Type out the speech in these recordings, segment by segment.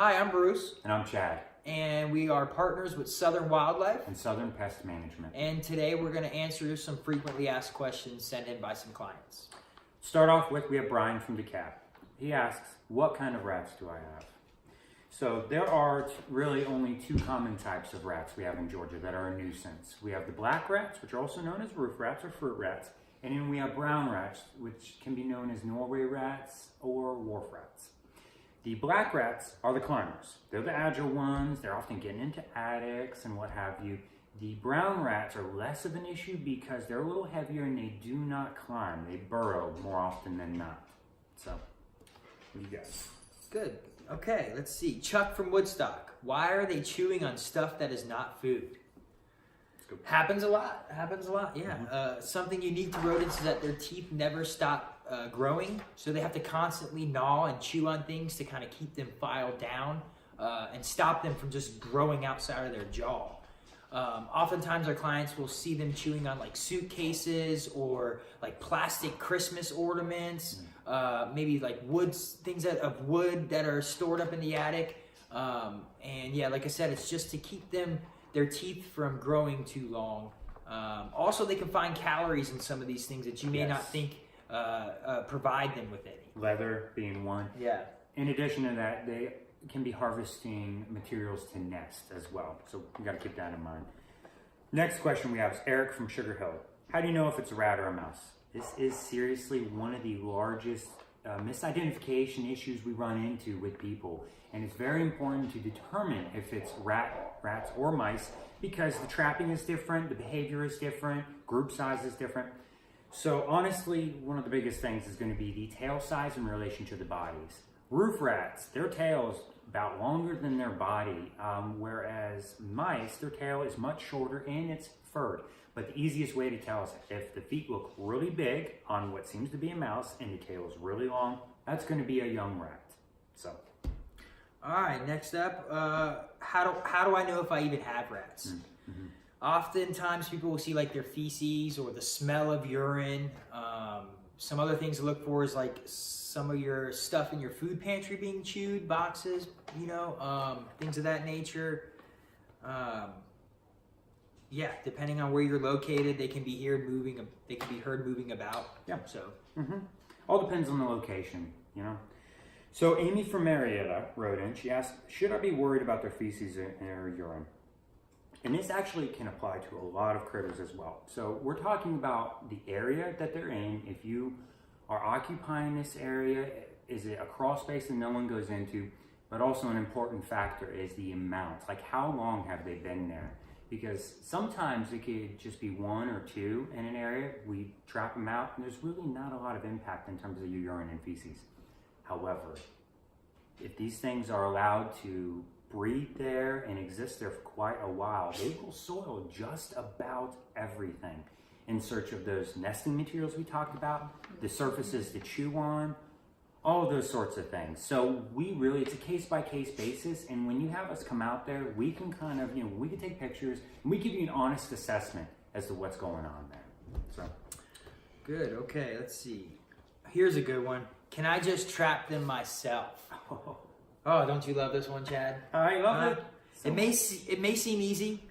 Hi, I'm Bruce. And I'm Chad. And we are partners with Southern Wildlife and Southern Pest Management. And today we're going to answer some frequently asked questions sent in by some clients. Start off with, we have Brian from DeKalb. He asks, what kind of rats do I have? So there are really only two common types of rats we have in Georgia that are a nuisance. We have the black rats, which are also known as roof rats or fruit rats. And then we have brown rats, which can be known as Norway rats or wharf rats. The black rats are the climbers. They're the agile ones. They're often getting into attics and what have you. The brown rats are less of an issue because they're a little heavier and they do not climb. They burrow more often than not. So, what do you got? Good. Okay, let's see. Chuck from Woodstock. Why are they chewing on stuff that is not food? Happens a lot. Yeah. Something unique to rodents is that their teeth never stop growing, so they have to constantly gnaw and chew on things to kind of keep them filed down and stop them from just growing outside of their jaw. Oftentimes our clients will see them chewing on like suitcases or like plastic Christmas ornaments, maybe like things of wood that are stored up in the attic. And yeah, like I said, it's just to keep their teeth from growing too long. Also, they can find calories in some of these things that you may not think provide them with any. Leather being one. Yeah. In addition to that, they can be harvesting materials to nest as well. So we got to keep that in mind. Next question we have is Eric from Sugar Hill. How do you know if it's a rat or a mouse? This is seriously one of the largest misidentification issues we run into with people. And it's very important to determine if it's rats or mice because the trapping is different, the behavior is different, group size is different. So honestly, one of the biggest things is going to be the tail size in relation to the bodies. Roof rats, their tail is about longer than their body, whereas mice, their tail is much shorter and it's furred. But the easiest way to tell is if the feet look really big on what seems to be a mouse and the tail is really long, that's going to be a young rat. So. All right, next up, how do I know if I even have rats? Mm-hmm. Oftentimes people will see like their feces or the smell of urine. Some other things to look for is like some of your stuff in your food pantry being chewed, boxes, things of that nature. Yeah, depending on where you're located, they can be heard moving about. Yeah. So. Mm-hmm. All depends on the location, So Amy from Marietta wrote in, she asked, should I be worried about their feces or urine? And this actually can apply to a lot of critters as well. So we're talking about the area that they're in. If you are occupying this area, is it a crawl space that no one goes into? But also an important factor is the amount. Like how long have they been there? Because sometimes it could just be one or two in an area. We trap them out and there's really not a lot of impact in terms of your urine and feces. However, if these things are allowed to breed there and exist there for quite a while, they will soil just about everything in search of those nesting materials we talked about, the surfaces to chew on, all of those sorts of things. So it's a case-by-case basis, and when you have us come out there, we can kind of, we can take pictures and we give you an honest assessment as to what's going on there. So. Good, okay, let's see. Here's a good one. Can I just trap them myself? Oh, don't you love this one, Chad? I love it. It may seem easy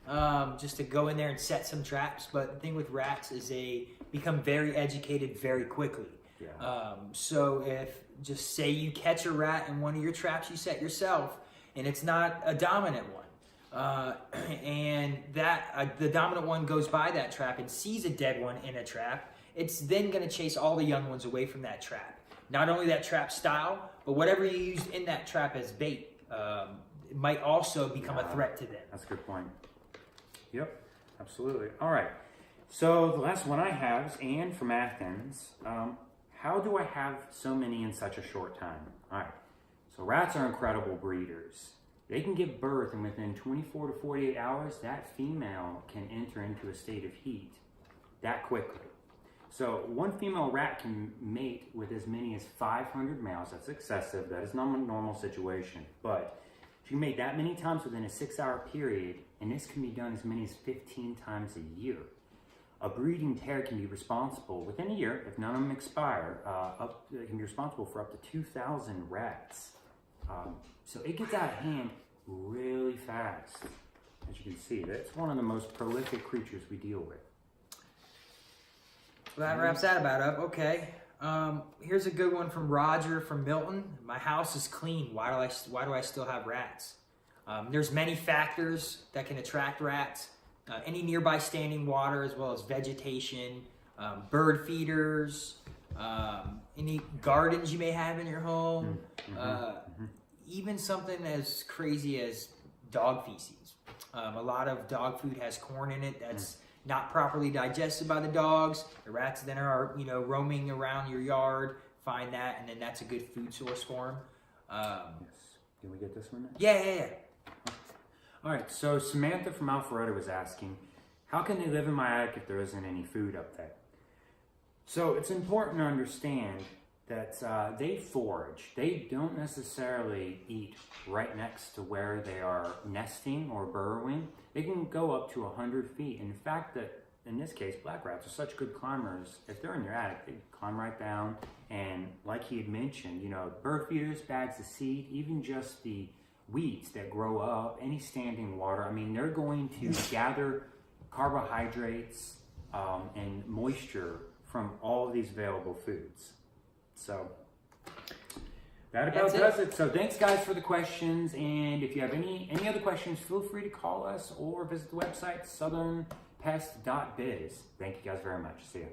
just to go in there and set some traps, but the thing with rats is they become very educated very quickly. Yeah. So just say you catch a rat in one of your traps you set yourself, and it's not a dominant one, and the dominant one goes by that trap and sees a dead one in a trap, it's then going to chase all the young ones away from that trap. Not only that trap style, but whatever you used in that trap as bait it might also become a threat to them. That's a good point. Yep, absolutely. All right. So the last one I have is Anne from Athens. How do I have so many in such a short time? All right. So rats are incredible breeders. They can give birth, and within 24 to 48 hours, that female can enter into a state of heat that quickly. So one female rat can mate with as many as 500 males. That's excessive. That is not a normal situation. But she can mate that many times within a 6-hour period, and this can be done as many as 15 times a year. A breeding pair can be responsible within a year, if none of them expire, it can be responsible for up to 2,000 rats. So it gets out of hand really fast. As you can see, that's one of the most prolific creatures we deal with. Well, that wraps that about up. Okay. Here's a good one from Roger from Milton. My house is clean. Why do I still have rats? There's many factors that can attract rats. Any nearby standing water, as well as vegetation, bird feeders, any gardens you may have in your home, even something as crazy as dog feces. A lot of dog food has corn in it that's not properly digested by the dogs. The rats then are, roaming around your yard, find that, and then that's a good food source for them. Yes. Can we get this one next? Yeah. All right, so Samantha from Alpharetta was asking, how can they live in my attic if there isn't any food up there? So it's important to understand that they forage. They don't necessarily eat right next to where they are nesting or burrowing. They can go up to 100 feet. In fact, that in this case, black rats are such good climbers. If they're in your attic, they climb right down. And like he had mentioned, bird feeders, bags of seed, even just the weeds that grow up, any standing water. I mean, they're going to gather carbohydrates and moisture from all of these available foods. So that about does it. So thanks guys for the questions, and if you have any other questions, feel free to call us or visit the website southernpest.biz. Thank you guys very much. See you.